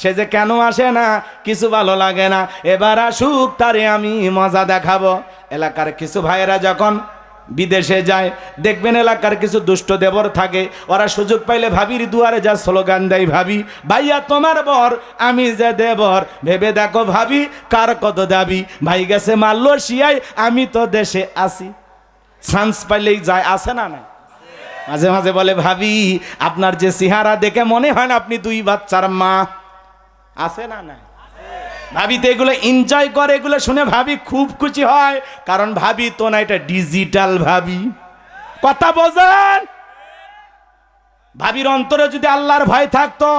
সে যে কেন আসে না, কিছু ভালো লাগে না, এবার আসুক, তারে আমি মজা দেখাবো। এলাকার কিছু ভাইয়েরা যখন বিদেশে যায়, দেখবেন এলাকার কিছু দুষ্ট দেবর থাকে, ওরা সুযোগ পাইলে ভাবির দুয়ারে যা স্লোগান দেয়, ভাবি ভাইয়া তোমার বর, আমি যে দেবর, ভেবে দেখো ভাবি কার কত দাবি, ভাই গেছে মালয়েশিয়ায়, আমি তো দেশে আসি। চান্স পাইলেই যায়, আসে না? না, মাঝে মাঝে বলে ভাবি আপনার যে চেহারা দেখে মনে হয় না আপনি 2 বাচ্চার মা, আছে না? না, ভাবি তো এগুলো এনজয় করে, এগুলো শুনে ভাবি খুব খুশি হয়, কারণ ভাবি তো না, এটা ডিজিটাল ভাবি। কথা বোঝেন? ভাবির অন্তরে যদি আল্লাহর ভয় থাকতো,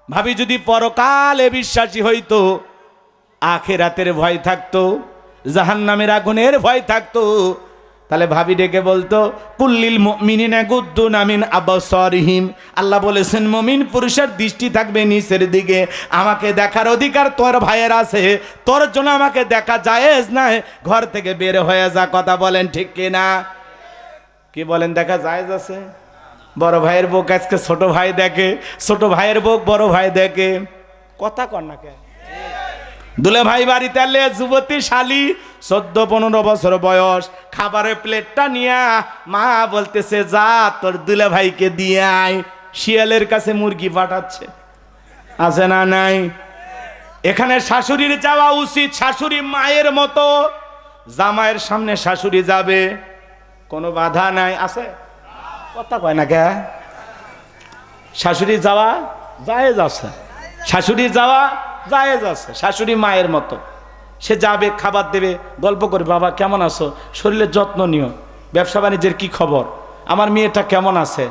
ভাবি যদি পরকালে বিশ্বাসী হইতো, আখিরাতের ভয় থাকতো, জাহান্নামের আগুনের ভয় থাকতো, তাহলে ভাবি ডেকে বলতো কুল্লিল মুমিনিনা গুদ্দুনা মিন আবসারিহিম, আল্লাহ বলেছেন মুমিন পুরুষের দৃষ্টি থাকবে নিচের দিকে, আমাকে দেখার অধিকার তোর ভাইয়ের আছে, তোর জন্য আমাকে দেখা জায়েজ নাই, ঘর থেকে বের হয়ে যা। কথা বলেন ঠিক কিনা? কি বলেন, দেখা জায়েজ আছে? বড় ভাইয়ের বউ আজকে ছোট ভাই দেখে, ছোট ভাইয়ের বউ বড় ভাই দেখে, কথা কর না কে? দুলে ভাই বাড়িতে এলে যুবতী শালী 14-15 বছর বয়স, খাবারের প্লেটটা নিয়া মা বলতেছে যা তোর দুলে ভাইকে দিয়ে আয়, শিয়ালের কাছে মুরগি পাঠাচ্ছে, আছে না? নাই? এখানে শাশুড়ির যাওয়া উচিত, শাশুড়ি মায়ের মতো, জামাইয়ের সামনে শাশুড়ি যাবে, কোনো বাধা নাই, আছে? কথা কয় না কে? শাশুড়ি যাওয়া জায়েজ আছে, শাশুড়ি যাওয়া জায়েজ আছে, শাশুড়ি মায়ের মতো, সে যাবে, খাবার দেবে, গল্প করে বাবা কেমন আছো, শরীরের যত্ন নিও, ব্যবসা বাণিজ্যের কি খবর, আমার মেয়েটা কেমন আছে,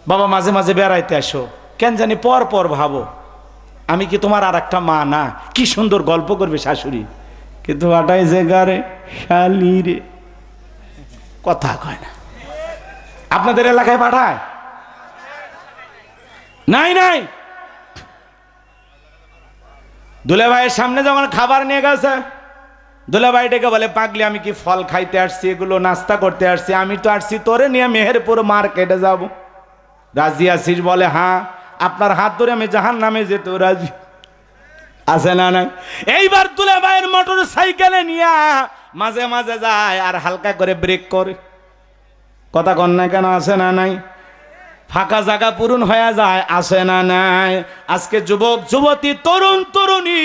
বাবা মাঝে মাঝে বেড়াইতে আসো, কেন জানি পর পর ভাবো আমি কি তোমার আর একটা মা না, কি সুন্দর গল্প করবে শাশুড়ি, কিন্তু আটাই যে গারে শালি রে, কথা কয় না। আপনাদের এলাকায় পাঠায়? নাই নাই। দুলে ভাইয়ের সামনে যখন খাবার নিয়ে গেছে, দুলে ভাই ডেকে বলে পাগলি আমি কি ফল খাইতে আসছি, এগুলো নাস্তা করতে আসছি, আমি তো আসছি তোরে নিয়ে মেহেরপুর মার্কেটে যাব, রাজি আছিস? বলে হ্যাঁ, আপনার হাত ধরে আমি জাহান্নামে যেতে রাজি, আছে না? নাই? এইবার দুলে ভাইয়ের মোটর সাইকেলে নিয়ে মাঝে মাঝে যায় আর হালকা করে ব্রেক করে, কথা কন না কেন? আছে না? নাই? ফাঁকা জায়গা পূরণ হয়ে যায়, আছে না? নাই? আজকে যুবক যুবতী তরুণ তরুণী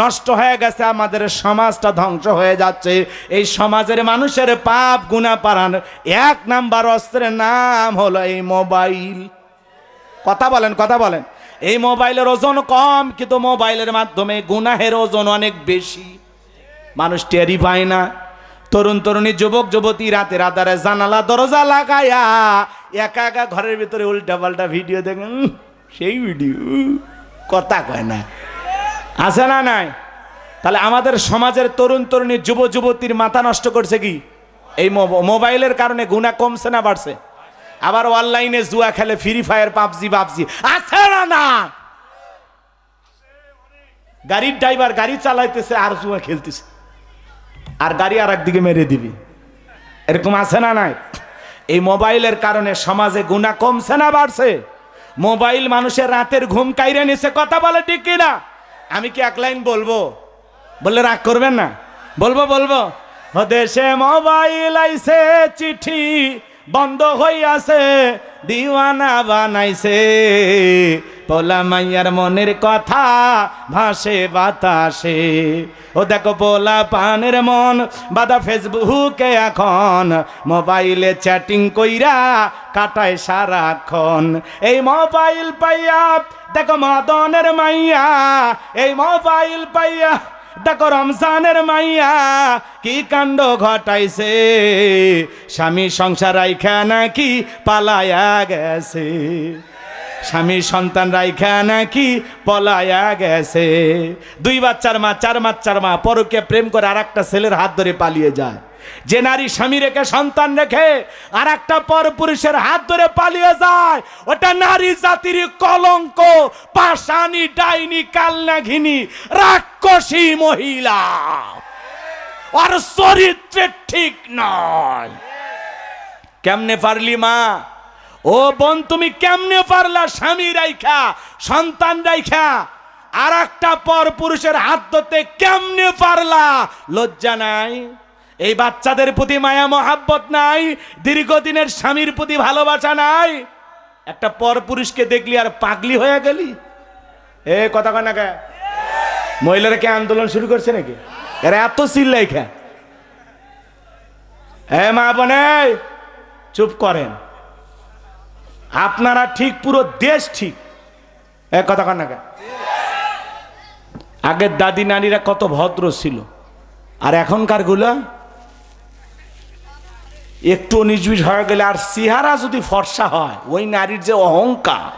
নষ্ট হয়ে গেছে, আমাদের সমাজটা ধ্বংস হয়ে যাচ্ছে। এই সমাজের মানুষের পাপ গুনাহ পারান 1 নাম্বার অস্ত্রের নাম হলো এই মোবাইল। কথা বলেন, কথা বলেন। এই মোবাইলের ওজন কম, কিন্তু মোবাইলের মাধ্যমে গুনাহের ওজন অনেক বেশি, মানুষ টেরি পায় না। তরুণ তরুণী যুবক যুবতী রাতের আধারে জানালা দরজা লাগায়া একা একা ঘরের ভিতরে উল্টা পাল্টা ভিডিও দেখেন, সেই ভিডিও, কথা কয় না, আছে না? নাই? তাহলে আমাদের সমাজের তরুণ তরুণী যুব যুবতীর মাথা নষ্ট করছে কি এই মোবাইলের কারণে? গুনাহ কমছে না বাড়ছে? আবার অনলাইনে জুয়া খেলে, ফ্রি ফায়ার, পাবজি, আছে না? না, গাড়ির ড্রাইভার গাড়ি চালাইতেছে আর জুয়া খেলতেছে, আর গাড়ি আর একদিকে মেরে দিবি, এরকম আছে না? নাই? এই মোবাইলের কারণে সমাজে গুনাহ কমছে না বাড়ছে? মোবাইল মানুষের রাতের ঘুম কাইরে নিছে, কথা বলে ঠিক কিনা? আমি কি 1 লাইন বলবো? বললে রাগ করবেন না? বলবো বলবো। দেশে মোবাইল আইছে, চিঠি বন্ধ হইয়াছে, দিওয়ানা বানাইছে, পোলা মাইয়ার মনের কথা ভাসে বাতাসে, ও দেখো পোলা পানের মন বাদা ফেসবুকে এখন, মোবাইলে চ্যাটিং কইরা কাটায় সারাক্ষণ। এই মোবাইল পাইয়া দেখো মদনের মাইয়া, এই মোবাইল পাইয়া দেখো রমজানের মাইয়া কি কাণ্ড ঘটাইছে, স্বামী সংসার রাইখা নাকি পালায়া গেছে, স্বামী সন্তান রাইখা নাকি পলায়া গেছে। 2 বাচ্চার মা, 4 বাচ্চার মা পরকে প্রেম করে আর একটা ছেলের হাত ধরে পালিয়ে যায়। যে নারী স্বামী রেখে সন্তান রেখে আর একটা পর পুরুষের হাত ধরে পালিয়ে যায়, ওটা নারী জাতির কলঙ্ক, পাষাণী, ডাইনি, কালনাঘিনী, রাক্ষসী মহিলা, আর চরিত্রে ঠিক নয়। কেমনে পারলি মা? ও বোন, তুমি কেমনে পারলা স্বামী রাইখা সন্তান রাইখা আর একটা পর পুরুষের হাত ধরতে কেমনে পারলা? লজ্জা নাই? এই বাচ্চাদের প্রতি মায়া মহাব্বত নাই? দীর্ঘদিনের স্বামীর প্রতি ভালোবাসা নাই? একটা পর পুরুষকে দেখলি আর পাগলি হয়ে গেলি? এ কথা কয় না কে? মহিলারা কে আন্দোলন শুরু করছে নাকি? এরা এত চিল্লাই খা? এ মা বোনে চুপ করেন, আপনারা ঠিক, পুরো দেশ ঠিক। এ কথা কয় না কে? আগের দাদি নারীরা কত ভদ্র ছিল, আর এখনকার গুলা একটু নিজবিজ হয়ে গেলে, আর চেহারা যদি ফর্সা হয়, ওই নারীর যে অহংকার,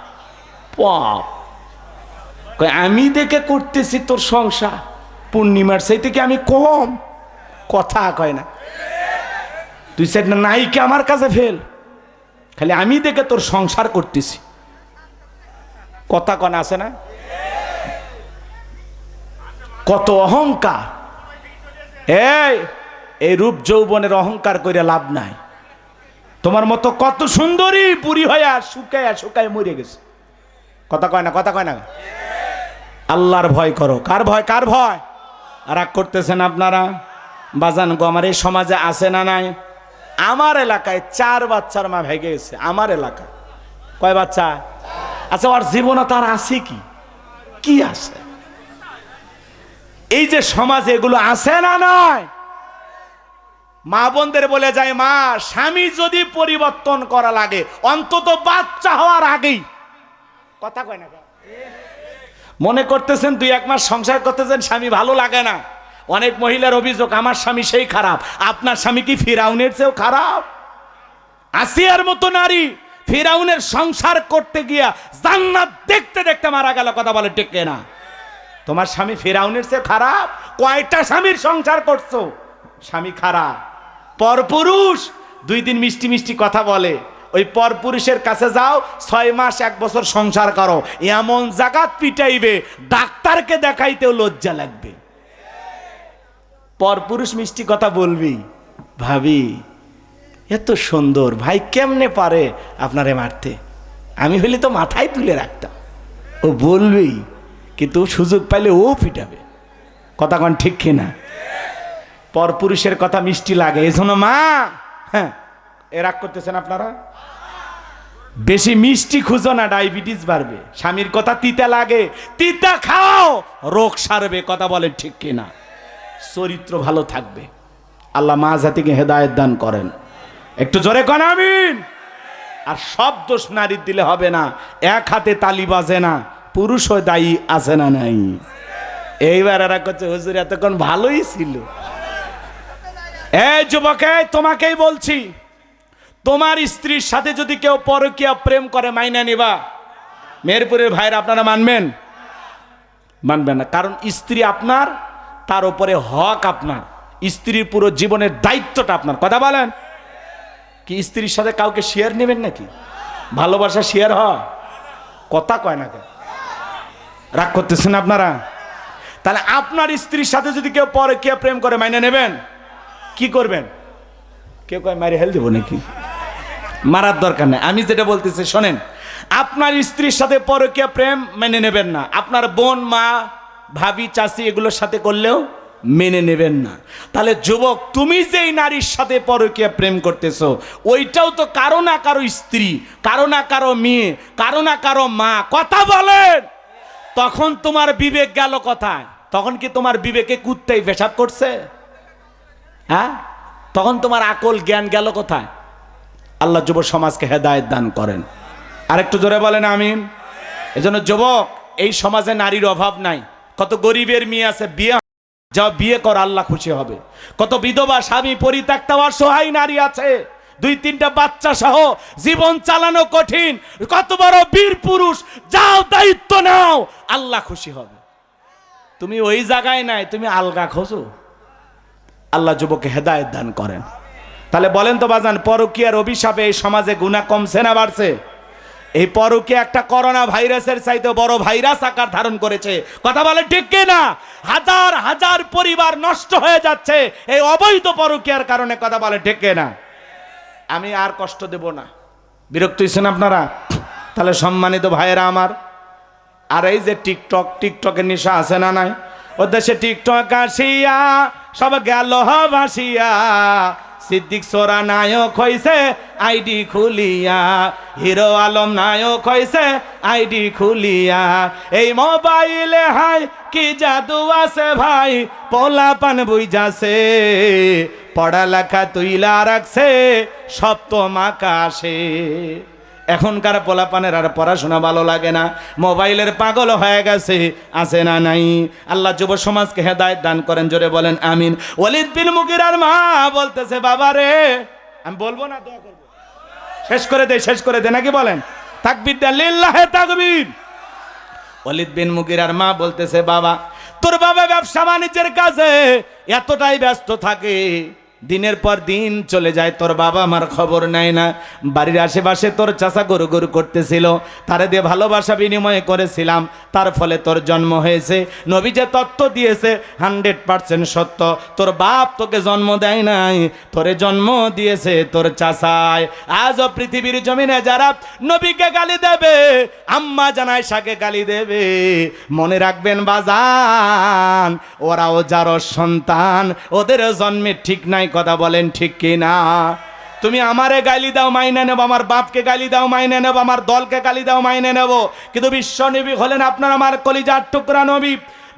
পাপ, আমি দেখে করতেছি তোর সংসার, পূর্ণিমার সেই থেকে আমি কম? কথা কয় না? তুই সেট না নাইকে আমার কাছে ফেল, খালি আমি দেখে তোর সংসার করতেছি। কথা কন আছে না? কত অহংকার! এই রূপ যৌবনের অহংকার করে লাভ নাই। তোমার মতো কত সুন্দরী বুড়ি হইয়া শুকায়া শুকায় মরে গেছে। কথা কয় না? কথা কয় না? আল্লাহর ভয় করো। কার ভয়? কার ভয়? রাগ করতেছেন আপনারা? বাজান গো, আমার এই সমাজে আছে না নাই? আমার এলাকায় 4 বাচ্চার মা ভেগে গেছে। আমার এলাকায় কয় বাচ্চা? আচ্ছা, ওর জীবনে তার আছে কি? কি আছে? এই যে সমাজে এগুলো আছে না নাই? মা বোনদের বলে যায়, মা, স্বামী যদি পরিবর্তন করা লাগে অন্তত বাচ্চা হওয়ার আগেই। কথা কয় না? মনে করতেছেন 2-1 মাস সংসার করতেছেন, স্বামী ভালো লাগে না। অনেক মহিলার অভিযোগ, আমার স্বামী সেই খারাপ। আপনার স্বামী কি ফিরাউনের চেয়েও খারাপ? আসিয়ার মতো নারী ফিরাউনের সংসার করতে গিয়া জান্নাত দেখতে দেখতে মারা গেল। কথা বলে ঠিক না? তোমার স্বামী ফিরাউনের চেয়ে খারাপ? কয়টা স্বামীর সংসার করছো? স্বামী খারাপ। পরপুরুষ 2 দিন মিষ্টি মিষ্টি কথা বলে, ওই পরপুরুষের কাছে যাও, 6 মাস 1 বছর সংসার করো, এমন জাগাত পিটাইবে ডাক্তারকে দেখাইতেও লজ্জা লাগবে। পরপুরুষ মিষ্টি কথা বলবি, ভাবি এত সুন্দর, ভাই কেমনে পারে আপনারে মারতে? আমি হইলে তো মাথায় তুলে রাখতাম। ও বলবি, কিন্তু সুযোগ পাইলে ও পিটাবে। কথা কন ঠিক কিনা? পরপুরুষের কথা মিষ্টি লাগে, এই জন্য মা, হ্যাঁ, এ রাগ করতেছেন আপনারা? বেশি মিষ্টি খুঁজো না, ডায়াবেটিস বাড়বে। স্বামীর কথা তিতা লাগে, তিতা খাও, রোগ সারবে। কথা বলেন ঠিক কিনা? চরিত্র ভালো থাকবে। আল্লাহ মা জাতিকে হেদায়েত দান করেন। একটু জোরে কন আমিন। আর সব দোষ নারীর দিলে হবে না। এক হাতে তালি বাজে না, পুরুষও দায়ী আছে না নাই? এইবার এরা করছে, হুজুর এতক্ষণ ভালোই ছিল। এই যুবকে, তোমাকেই বলছি, তোমার স্ত্রীর সাথে যদি কেউ পরকীয়া প্রেম করে মাইনা নিবা? মেহেরপুরের ভাইরা আপনারা মানবেন? মানবেন না। কারণ স্ত্রী আপনার, তার উপরে হক আপনার। স্ত্রীর পুরো জীবনের দায়িত্বটা আপনার। কথা বলেন? কি স্ত্রীর সাথে কাউকে শেয়ার নেবেন নাকি? ভালোবাসা শেয়ার হয়? কথা কয় না কেন? রাগ করতেছেন আপনারা? তাহলে আপনার স্ত্রীর সাথে যদি কেউ পরকীয়া প্রেম করে মাইনা নেবেন? কি করবেন? কেউ কয় মারি হেল দেবো নাকি? মারার দরকার নেই। আমি যেটা বলতেছি শোনেন, আপনার স্ত্রীর সাথে পরকীয়া প্রেম মেনে নেবেন না। আপনার বোন, মা, ভাবি, চাচি এগুলোর সাথে করলেও মেনে নেবেন না। তাহলে যুবক, তুমি যেই নারীর সাথে পরকীয়া প্রেম করতেছো, ওইটাও তো কারো না কারো স্ত্রী, কারো না কারো মেয়ে, কারো না কারো মা। কথা বলেন? তখন তোমার বিবেক গেল কোথায়? তখন কি তোমার বিবেকে কুত্তাই পেশাব করছে? হ্যাঁ, তখন তোমার আকল জ্ঞান গেল কোথায়? আল্লাহ যুব সমাজকে হেদায়েত দান করেন। আরেকটু জোরে বলেন আমিন। এজন্য যুবক, এই সমাজে নারীর অভাব নাই। কত গরিবের মেয়ে আছে, বিয়ে যাও, বিয়ে কর, আল্লাহ খুশি হবে। কত বিধবা স্বামী পরিত্যক্তা অসহায় নারী আছে, 2-3টা বাচ্চা সহ জীবন চালানো কঠিন। কত বড় বীর পুরুষ, যাও দায়িত্ব নাও, আল্লাহ খুশি হবে। তুমি ওই জায়গায় নাই, তুমি আলগা খোঁজো। আল্লাহ যুবককে হেদায়েত দান করেন। তাহলে বলেন তো বাজান, পরকীয়ার অভিশাপে এই সমাজে গুনাহ কমছে না বাড়ছে? এই পরকীয়া একটা করোনা ভাইরাসের চাইতে বড় ভাইরাস আকার ধারণ করেছে। কথা বলে ঠিক কিনা? হাজার হাজার পরিবার নষ্ট হয়ে যাচ্ছে এই অবৈধ পরকীয়ার কারণে। কথা বলে ঠিক কিনা? আমি আর কষ্ট দেব না, বিরক্ত হয়েছেন আপনারা? তাহলে সম্মানিত ভাইয়েরা আমার, আর এই যে টিকটকের নেশা আছে না নাই? ও দেশে টিকটক আসিয়া সব গেল ভাসিয়া, সিদ্দিক সোরা নায়ক হইছে আইডি খুলিয়া, হিরো আলম নায়ক হইছে আইডি খুলিয়া। এই মোবাইলে হাই কি জাদু আছে ভাই, পোলা পান বুঝাছে, পড়ালেখা তুইলা রাখছে সপ্তম আকাশে। এখনকার পোলাপানের আর পড়াশোনা ভালো লাগে না, মোবাইলের পাগল হয়ে গেছে, আছে না নাই? আল্লাহ যুব সমাজকে হেদায়েত দান করেন, জোরে বলেন আমিন। ওয়ালিদ বিন মুগিরার মা বলতেছে, বাবা রে, আমি বলবো না, দোয়া করবো, শেষ করে দে নাকি বলেন? তাকবীর দেন, লিল্লাহে তাকবীর। ওয়ালিদ বিন মুগিরার মা বলতেছে, বাবা, তোর বাবা ব্যবসা বাণিজ্যের কাজে এতটাই ব্যস্ত থাকে, দিনের পর দিন চলে যায়, তোর বাবা আমার খবর নেয় না। বাড়ির আশেপাশে তোর চাচা গরু গরু করতেছিল, তারে দিয়ে ভালোবাসা বিনিময় করেছিলাম, তার ফলে তোর জন্ম হয়েছে। নবী যে তত্ত্ব দিয়েছে 100% সত্য, তোর বাপ তোকে জন্ম দেয় নাই, তোরে জন্ম দিয়েছে তোর চাচায়। আজও পৃথিবীর জমিনে যারা নবীকে গালি দেবে, আম্মা জানায় শাকে গালি দেবে, মনে রাখবেন বাজান, ওরাও যার সন্তান, ওদের জন্মের ঠিক নাই। কথা বলেন ঠিক কি না? তুমি আমারে গালি দাও মাইনে নেব, আমার বাপকে গালি দাও মাইনে নেব, আমার দলকে গালি দাও মাইনে নেব, কিন্তু বিশ্ব নবী হলেন আপনার আমার কলিজার টুকরা নবী।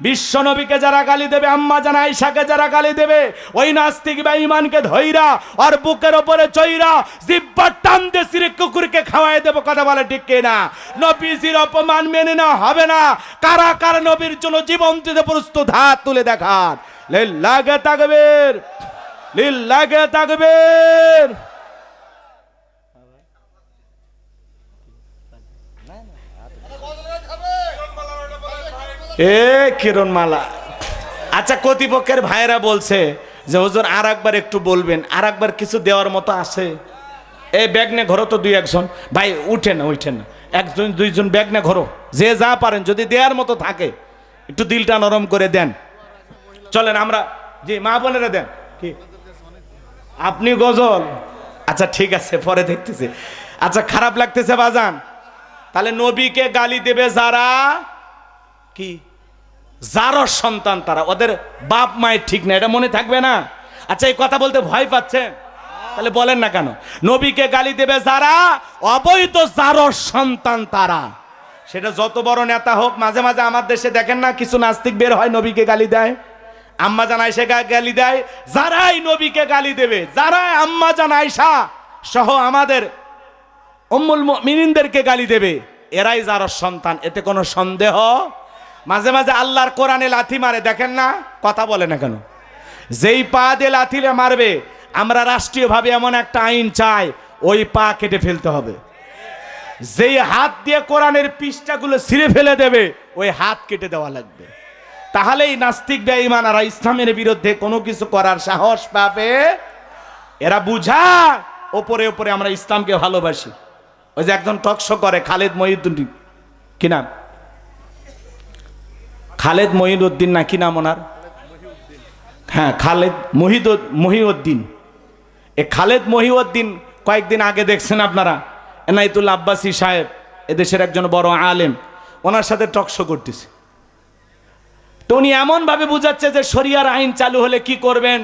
বিশ্ব নবীকে যারা গালি দেবে, আম্মা জান আয়েশাকে যারা গালি দেবে, ওই নাস্তিক বেঈমানকে ধইরা আর বুকের উপরে চইরা জিহ্বা টান দিয়ে সিরে কুকুরকে খাওয়াই দেব। কথা বলে ঠিক কি না? নবীজির অপমান মেনে নেওয়া হবে না। কারা কারা নবীর জন্য জীবন দিতে প্রস্তুত, হাত তুলে দেখান। লিল্লাহি তাকবীর, লিল্লাহি তাকবীর। এ কিরণমালা। আচ্ছা, কর্তৃপক্ষের ভাইয়েরা বলছে যে হুজুর আর একবার একটু বলবেন, আর একবার কিছু দেওয়ার মতো আছে। এই ব্যাগ নে ঘরো তো দুই একজন ভাই, উঠেন না, একজন দুইজন ব্যাগ নে ঘরো, যে যা পারেন, যদি দেওয়ার মতো থাকে একটু দিলটা নরম করে দেন। চলেন আমরা, জি মা বোনেরা দেন। কি আপনি গজল? আচ্ছা ঠিক আছে, পরে দেখতেছি। আচ্ছা, খারাপ লাগতেছে বাজান? তাহলে নবীকে গালি দেবে যারা, কি যার সন্তান তারা, ওদের বাপ মায়ের ঠিক না, এটা মনে থাকবে না? আচ্ছা, এই কথা বলতে ভয় পাচ্ছেন? তাহলে বলেন না কেন? নবীকে গালি দেবে যারা, অবৈধ যার সন্তান তারা, সেটা যত বড় নেতা হোক। মাঝে মাঝে আমার দেশে দেখেন না, কিছু নাস্তিক বের হয়, নবীকে গালি দেয়, আম্মা জান আয়েশা গালি দেয়। যারাই নবীকে গালি দেবে, যারাই আম্মা জান আয়েশা সহ আমাদের উম্মুল মুমিনিনদেরকে গালি দেবে, এরাই যার সন্তান, এতে কোনো সন্দেহ। মাঝে মাঝে আল্লাহর কোরআনে লাথি মারে, দেখেন না? কথা বলে না কেন? যেই পা দিয়ে লাথিলে মারবে, আমরা রাষ্ট্রীয়ভাবে এমন একটা আইন চাই, ওই পা কেটে ফেলতে হবে। যেই হাত দিয়ে কোরআনের পৃষ্ঠাগুলো ছিঁড়ে ফেলে দেবে, ওই হাত কেটে দেওয়া লাগবে। তাহলেই নাস্তিক বেঈমানরা ইসলামের বিরুদ্ধে কোনো কিছু করার সাহস পাবে। এরা বুঝা ওপরে ওপরে আমরা ইসলামকে ভালোবাসি। ওই যে একজন টকশো করে, খালেদ মহিউদ্দিন, কি নাম? খালেদ মহিউদ্দিন না কি নাম ওনার? হ্যাঁ, খালেদ মহিউদ্দিন। এ খালেদ মহিউদ্দিন কয়েকদিন আগে দেখছেন আপনারা, এনায়েতুল্লাহ আব্বাসী সাহেব, এদেশের একজন বড় আলেম, ওনার সাথে টকশো করতেছে। তো উনি এমনভাবে বুঝাচ্ছে যে শরিয়ার আইন চালু হলে কি করবেন,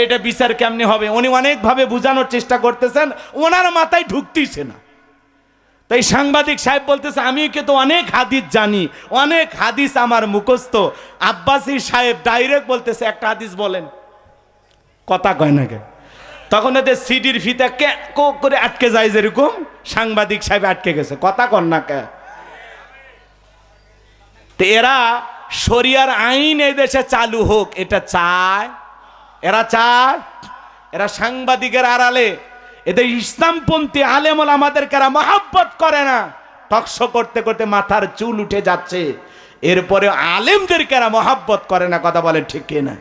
এটা বিচার কেমনি হবে, উনি অনেকভাবে বোঝানোর চেষ্টা করতেছেন, ওনার মাথায় ঢুকতেছে না। তাই সাংবাদিক সাহেব বলতেছে, আমি কিন্তু অনেক হাদিস জানি, অনেক হাদিস আমার মুখস্থ। আব্বাসী সাহেব ডাইরেক্ট বলতেছে, একটা হাদিস বলেন। কথা কয় না কে? তখন এদের সিডির ফিতা কে করে আটকে যায়, যেরকম সাংবাদিক সাহেব আটকে গেছে। কথা কন না কে? তো এরা শরিয়ার আইন এই দেশে চালু হোক, এটা চায়। এরা চায়, এরা সাংবাদিকের আড়ালে এদের ইসলামপন্থী আলেমল আমাদেরকে এরা মহব্বত করে না। টকশো করতে করতে মাথার চুল উঠে যাচ্ছে, এরপরে আলেমদেরকে এরা মহব্বত করে না। কথা বলে ঠিক কিনা?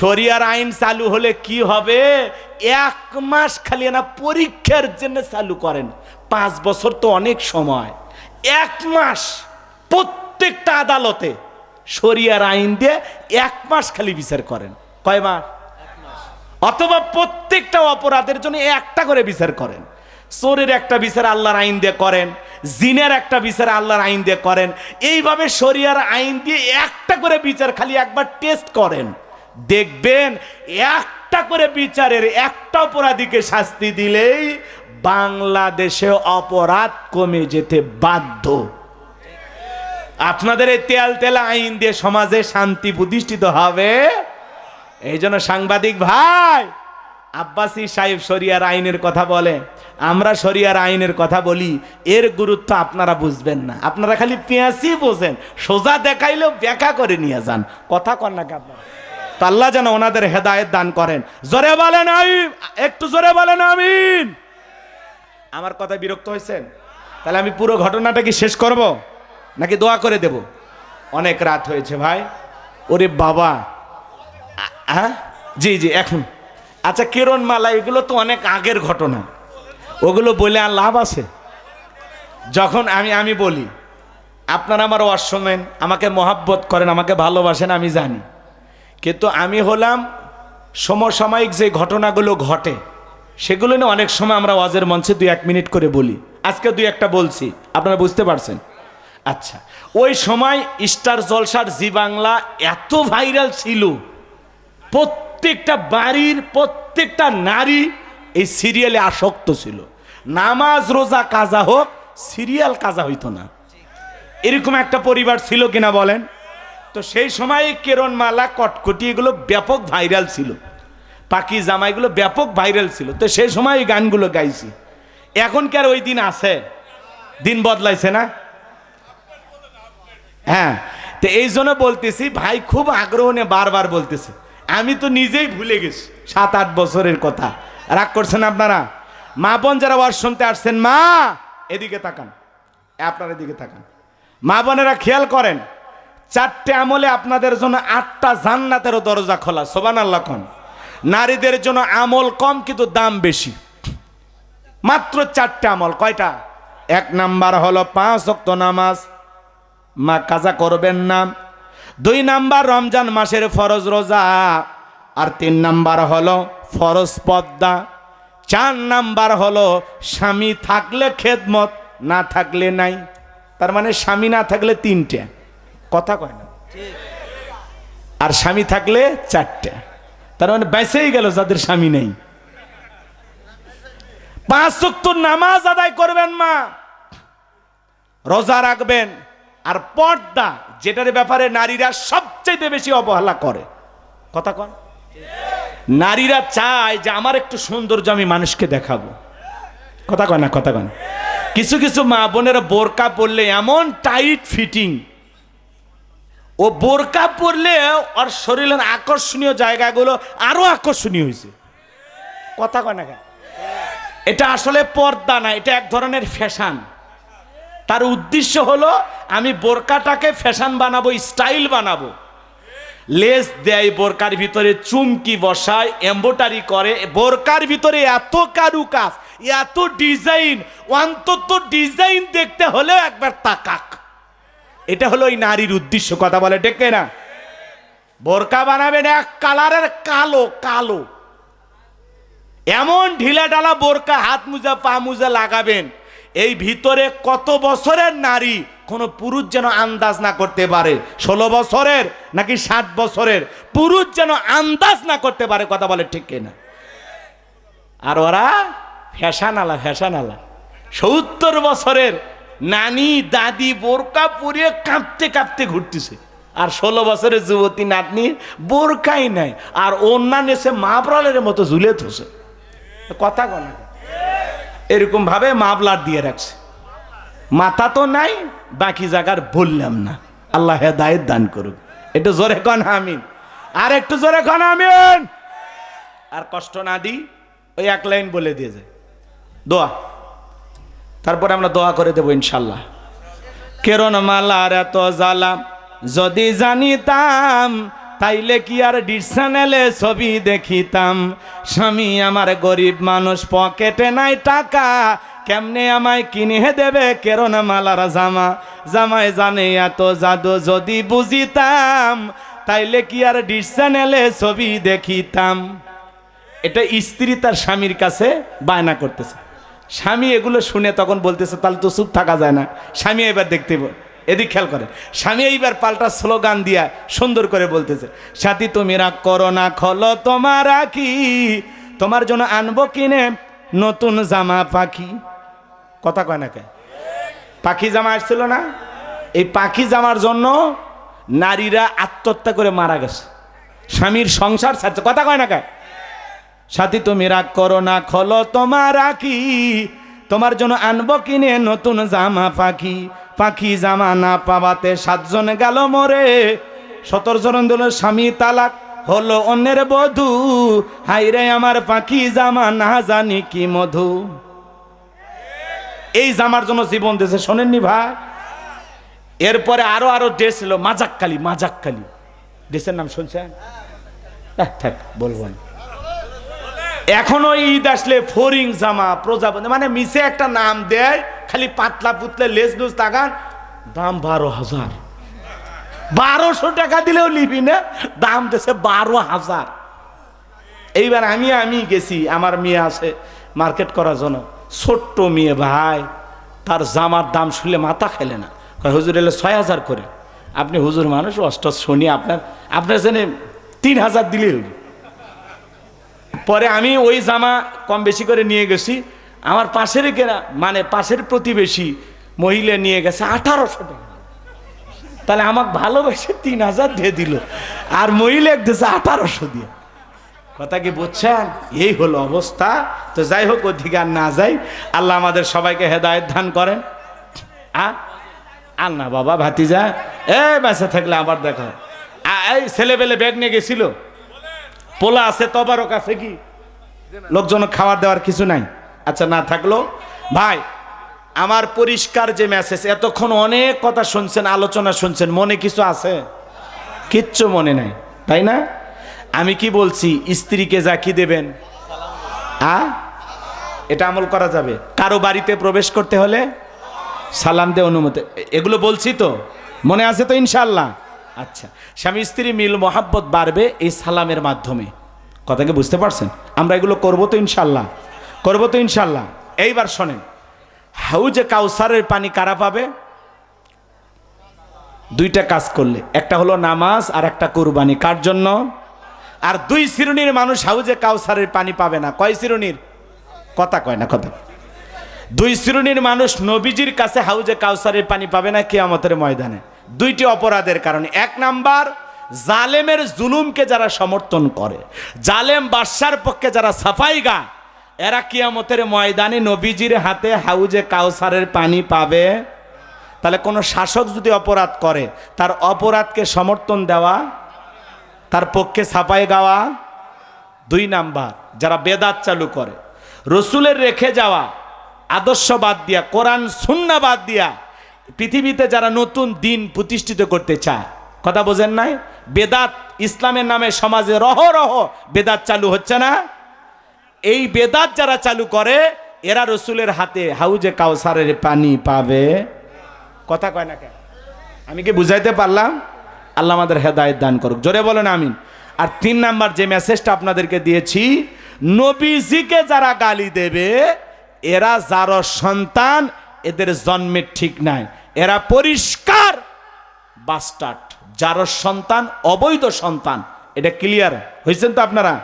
শরিয়ার আইন চালু হলে কি হবে? 1 মাস খালি না পরীক্ষার জন্য চালু করেন, 5 বছর তো অনেক সময়। 1 মাস প্রত্যেকটা আদালতে শরিয়ার আইন দিয়ে 1 মাস খালি বিচার করেন। কয় মাস? অথবা প্রত্যেকটা অপরাধের জন্য একটা করে বিচার করেন। চোরের একটা বিচার আল্লাহর আইন দিয়ে করেন, জিনের একটা বিচার আল্লাহর আইন দিয়ে করেন। এইভাবে শরিয়ার আইন দিয়ে একটা করে বিচার খালি একবার টেস্ট করেন, দেখবেন একটা করে বিচারের একটা অপরাধীকে শাস্তি দিলেই বাংলাদেশে অপরাধ কমে যেতে বাধ্য। আপনাদের এই তেল তেলা আইন দিয়ে সমাজে শান্তি প্রতিষ্ঠিত হবে। এই জন্য সাংবাদিক ভাই, আব্বাসী সাহেব শরিয়ার আইনের কথা বলে, আমরা শরিয়ার আইনের কথা বলি, এর গুরুত্ব আপনারা বুঝবেন না। আপনারা খালি পেঁয়াজি বোঝেন, সোজা দেখাইলেও ব্যাখ্যা করে নিয়ে যান। কথা কন না আপনারা। তো আল্লাহ যেন ওনাদের হেদায়েত দান করেন। জোরে বলেন আমিন, একটু জোরে বলেন আমিন। আমার কথা বিরক্ত হয়েছেন? তাহলে আমি পুরো ঘটনাটা কি শেষ করব নাকি দোয়া করে দেব? অনেক রাত হয়েছে ভাই। ওরে বাবা, হ্যাঁ জি জি এখন আচ্ছা, কিরণমালা এগুলো তো অনেক আগের ঘটনা, ওগুলো বলে আর লাভ আছে? যখন আমি বলি, আপনারা আমার ওয়াজ শোনেন, আমাকে মহাব্বত করেন, আমাকে ভালোবাসেন, আমি জানি। কিন্তু আমি হলাম সমসাময়িক যে ঘটনাগুলো ঘটে সেগুলো নিয়ে অনেক সময় আমরা ওয়াজের মঞ্চে 2-1 মিনিট করে বলি। আজকে 2-1টা বলছি, আপনারা বুঝতে পারছেন? আচ্ছা, ওই সময় স্টার জলসার জি বাংলা এত ভাইরাল ছিল, প্রত্যেকটা বাড়ির প্রত্যেকটা নারী এই সিরিয়ালে আসক্ত ছিল। নামাজ রোজা কাজা হোক, সিরিয়াল কাজা হইতো না, এরকম একটা পরিবার ছিল কিনা বলেন? তো সেই সময় কিরণমালা, কটকটি এগুলো ব্যাপক ভাইরাল ছিল, পাখি জামা এগুলো ব্যাপক ভাইরাল ছিল। তো সেই সময় এই গানগুলো গাইছি। এখন কি আর ওই দিন আছে? দিন বদলাইছে না? হ্যাঁ, তো এই জন্য বলতেছি ভাই, খুব আগ্রহ নিয়ে বারবার বলতেছি। আমি তো নিজেই ভুলে গেছি 7-8 বছরের কথা। রাগ করছেন আপনারা? মা বোন যারা ওয়াজ শুনতে আসছেন, মা এদিকে তাকান, আপনার এদিকে তাকান। মা বোনেরা খেয়াল করেন, 4টে আমলে আপনাদের জন্য 8টা জান্নাতেরও দরজা খোলা। সুবহানাল্লাহ কোন। নারীদের জন্য আমল কম কিন্তু দাম বেশি। মাত্র 4টে আমল। কয়টা? 1 নাম্বার হলো 5 ওয়াক্ত নামাজ, মা কাজা করবেন না। 2 নাম্বার রমজান মাসের ফরজ রোজা, আর 3 নাম্বার হলো ফরজ পর্দা। 4 নাম্বার হলো স্বামী থাকলে খেদমত, না থাকলে নাই। তার মানে স্বামী না থাকলে 3টে, কথা কয় না, আর স্বামী থাকলে 4টে। তার মানে বেঁচেই গেল যাদের স্বামী নেই। 5 ওয়াক্ত নামাজ আদায় করবেন মা, রোজা রাখবেন, আর পর্দা, যেটার ব্যাপারে নারীরা সবচেয়ে বেশি অবহেলা করে। কথা কন। নারীরা চায় যে আমার একটু সৌন্দর্য আমি মানুষকে দেখাবো। কথা কয় না? কথা কন। কিছু কিছু মা বোনের বোরকা পরলে এমন টাইট ফিটিং, ও বোরকা পরলে ওর শরীরের আকর্ষণীয় জায়গাগুলো আরো আকর্ষণীয় হয়েছে। কথা কয় না কেন? এটা আসলে পর্দা না, এটা এক ধরনের ফ্যাশন। তার উদ্দেশ্য হলো আমি বোরকাটাকে ফ্যাশন বানাবো, স্টাইল বানাবো। লেস দেয় বোরকার ভিতরে, চুমকি বসায়, এমব্রয়ডারি করে। বোরকার ভিতরে এত কারুকাজ, এত ডিজাইন, অন্তত ডিজাইন দেখতে হলেও একবার তাকাক। এটা হলো এই নারীর উদ্দেশ্য। কথা বলে ঠিক না? বোরকা বানাবেন এক কালারের কালো কালো, এমন ঢিলা ঢালা বোরকা, হাত মোজা পা মোজা লাগাবেন, এই ভিতরে কত বছরের নারী কোন পুরুষ যেন আন্দাজ না করতে পারে। 16 বছরের নাকি 60 বছরের পুরুষ যেন আন্দাজ না করতে পারে। কথা বলে ঠিক না? আর ওরা ফ্যাশন আলা, ফ্যাশন আলা। 70 বছরের নানি দাদি বোরকা পরিয়ে কাঁপতে কাঁপতে ঘুরতেছে, আর 16 বছরের যুবতী নাতনি বোরকাই নাই, আর অন্যান্য এসে মাবরালের মতো ঝুলে থসে। কথা বলে এরকম ভাবে মাবলার দিয়ে রাখছে। মাথা তো নাই, বাকি জায়গার বললাম না। আল্লাহ হেদায়েত দান করুক। একটু জোরে কন আমিন, আর একটু জোরে কন আমিন। আর কষ্ট না দিই, ওই 1 লাইন বলে দিয়ে যায় দোয়া, তারপরে আমরা দোয়া করে দেবো ইনশাল্লাহ। কিরণমালার এত জ্বালা যদি জানিতাম, তাইলে কি আর ডিশ চ্যানেলে ছবি দেখিতাম। স্বামী আমার গরিব মানুষ, পকেটে নাই টাকা, কেমনে আমায় কিনে দেবে কিরণমালার জামা। জামাই জানে এত জাদু, যদি বুঝিতাম, তাইলে কি আর ডিশ চ্যানেলে ছবি দেখিতাম। এটা স্ত্রী তার স্বামীর কাছে বায়না করতেছে, স্বামী এগুলো শুনে তখন বলতেছে তাহলে তো চুপ থাকা যায় না, স্বামী এবার দেখতে এদিক খেয়াল করে, স্বামী এইবার পাল্টা স্লোগান দিয়া সুন্দর করে বলতেছে, সাথী তুমি রাগ করো না, খলো তোমার রাখি, তোমার জন্য আনবো কিনে নতুন জামা পাখি। কথা কয় না কে? পাখি জামা আসছিল না? এই পাখি জামার জন্য নারীরা আত্মহত্যা করে মারা গেছে, স্বামীর সংসার ছাড়ছে। কথা কয় না কে? সাথী তুমি রাগ করো না, খলো তোমার রাখি, তোমার জন্য আনবো কিনে নতুন জামা পাখি, পাখি জামা না পাওয়াতে 7 জন গেল মরে, 17 জন দিল স্বামী তালাক, হলো অন্যের বধূ, হাইরে আমার পাখি জামা না জানি কি মধু। এই জামার জন্য জীবন দিয়েছে, শোনেননি ভাই? এরপরে আরো আরো ড্রেস ছিল, মাজাক্কালি, মাজাক্কালি ড্রেসের নাম শুনছেন? থাক বলবো না। এখনো ঈদ আসলে ফরিং জামা, প্রজাপতি, মানে মিশে একটা নাম দেয়, খালি পাতলা পুতলে লেজ লুজ তাকান, দাম 12,000। 1200 টাকা দিলেও লিবি না, দাম দিয়েছে 12,000। এইবার আমি গেছি, আমার মেয়ে আছে মার্কেট করার জন্য, ছোট্ট মেয়ে ভাই, তার জামার দাম শুনলে মাথা খেলে না, হুজুর এলে 6,000 করে। আপনি হুজুর মানুষ, অষ্ট শুনি আপনার জেনে 3,000 দিলে। পরে আমি ওই জামা কম বেশি করে নিয়ে গেছি, আমার পাশের কেনা মানে পাশের প্রতিবেশী মহিলা নিয়ে গেছে 1800 টাকা। তাহলে আমাকে ভালোবেসে 3,000 দিয়ে দিল, আর মহিলা দিয়েছে 1800 দিয়ে। কথা কি বুঝছেন? এই হলো অবস্থা। তো যাই হোক, অধিকার না যাই, আল্লাহ আমাদের সবাইকে হেদায়েত দান করেন। আর না বাবা ভাতিজা, বেঁচে থাকলে আবার দেখো, এই ছেলেবেলে ব্যাগ নিয়ে গেছিল, পোলা আছে তবারক আছে, কি লোকজন খাবার দেওয়ার কিছু নাই? আচ্ছা, না থাকলো ভাই, আমার পরিষ্কার যে মেসেজ, এতক্ষণ অনেক কথা শুনছেন, আলোচনা শুনছেন, মনে কিছু আছে? কিচ্ছু মনে নাই, তাই না? আমি কি বলছি, স্ত্রীকে যা কি দেবেন, এটা আমল করা যাবে। কারো বাড়িতে প্রবেশ করতে হলে সালাম দে, অনুমতি, এগুলো বলছি তো, মনে আছে তো ইনশাল্লাহ? আচ্ছা, স্বামী স্ত্রী মিল মোহাব্বত বাড়বে এই সালামের মাধ্যমে। কথাকে বুঝতে পারছেন? আমরা এগুলো করবো তো ইনশাল্লাহ, করবো তো ইনশাল্লাহ। এইবার শোনেন, হাউজে কাউসারের পানি কারা পাবে? 2টা কাজ করলে, একটা হলো নামাজ আর একটা কুরবানি। কার জন্য? আর 2 শ্রেণীর মানুষ হাউজে কাউসারের পানি পাবে না। কয় শ্রেণীর? কথা কয় না কথা। 2 শ্রেণীর মানুষ নবীজির কাছে হাউজে কাউসারের পানি পাবে না কিয়ামতের ময়দানে। 2টি অপরাধের কারণে। 1 নাম্বার, জালেমের জুলুমকে যারা সমর্থন করে, জালেম বাদশার পক্ষে যারা সাফাই গায়, এরা কিয়ামতের ময়দানে নবীজির হাতে হাউজে কাউসারের পানি পাবে। তাহলে কোনো শাসক যদি অপরাধ করে, তার অপরাধকে সমর্থন দেওয়া, তার পক্ষে সাফাই গাওয়া। 2 নাম্বার, যারা বেদাত চালু করে, রসুলের রেখে যাওয়া আদর্শ বাদ দিয়া, কোরআন সুন্নাহ বাদ দিয়া পৃথিবীতে যারা নতুন দিন প্রতিষ্ঠিত করতে চায়, কথা বোঝেন নাই? বেদাত, ইসলামের নামে সমাজে রহ বেদাত চালু হচ্ছে না? এই বেদাত যারা চালু করে, এরা রসুলের হাতে হাউজে কাউসারের পানি পাবে। কথা কয় না কেন? আমি কি বুঝাইতে পারলাম? আল্লাহ আমাদের হেদায়েত দান করুক, জোরে বলেন আমিন। আর 3 নাম্বার যে মেসেজটা আপনাদেরকে দিয়েছি, নবীজিকে যারা গালি দেবে, এরা যার সন্তান, এদের জন্মের ঠিক নাই, এরা পরিষ্কার বাস্টার্ড, যার সন্তান, অবৈধ সন্তান। এটা ক্লিয়ার হয়েছেন তো আপনারা?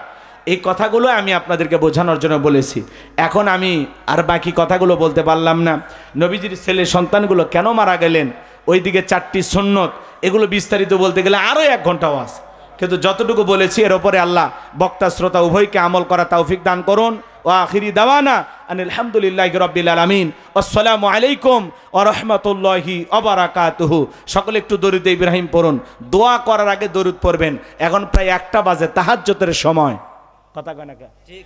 এই কথাগুলো আমি আপনাদেরকে বোঝানোর জন্য বলেছি। এখন আমি আর বাকি কথাগুলো বলতে পারলাম না। নবীজির ছেলে সন্তানগুলো কেন মারা গেলেন, ওইদিকে 4টি সুন্নত, এগুলো বিস্তারিত বলতে গেলে আরও 1 ঘন্টাও আছে, কিন্তু যতটুকু বলেছি এর ওপরে আল্লাহ বক্তা শ্রোতা উভয়কে আমল করা তৌফিক দান করুন। ওয়া আখিরি দাওয়ানা আনিল হামদুলিল্লাহি রাব্বিল আলামিন। আসসালামু আলাইকুম ওয়া রাহমাতুল্লাহি ওয়া বারাকাতুহু। সকলে একটু দরুদ ইব্রাহিম পড়ুন। দোয়া করার আগে দরুদ পড়বেন। এখন প্রায় 1টা বাজে, তাহাজ্জুদের সময়। কথা কয় না কে? ঠিক।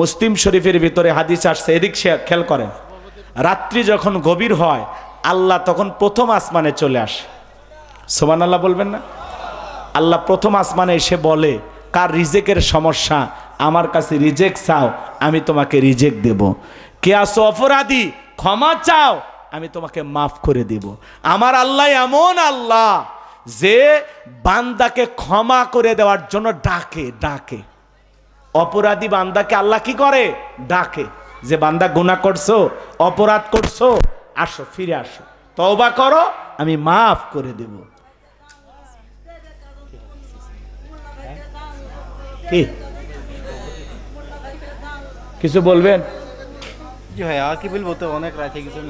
মুসলিম শরীফের ভিতরে হাদিস আসছে, এদিক খেয়াল করেন, রাত্রি যখন গভীর হয়, আল্লাহ তখন প্রথম আসমানে চলে আসে। সুবহানাল্লাহ বলবেন না? আল্লাহ প্রথম আসমানে এসে বলে, কার রিজেকের সমস্যা, আমার কাছে রিজেক্ট চাও, আমি তোমাকে রিজেক্ট দেব। কে আসো অপরাধী, ক্ষমা চাও, আমি তোমাকে মাফ করে দেব। আমার আল্লাহ এমন আল্লাহ যে বান্দাকে ক্ষমা করে দেওয়ার জন্য ডাকে। অপরাধী বান্দাকে আল্লাহ কি করে? ডাকে, যে বান্দা গুনাহ করছো, অপরাধ করছো, আসো, ফিরে আসো, তওবা করো, আমি মাফ করে দেব। কি কিছু বলবেন? জি ভাই, আর কি বলবো, তো অনেক রাত হয়ে গেছে,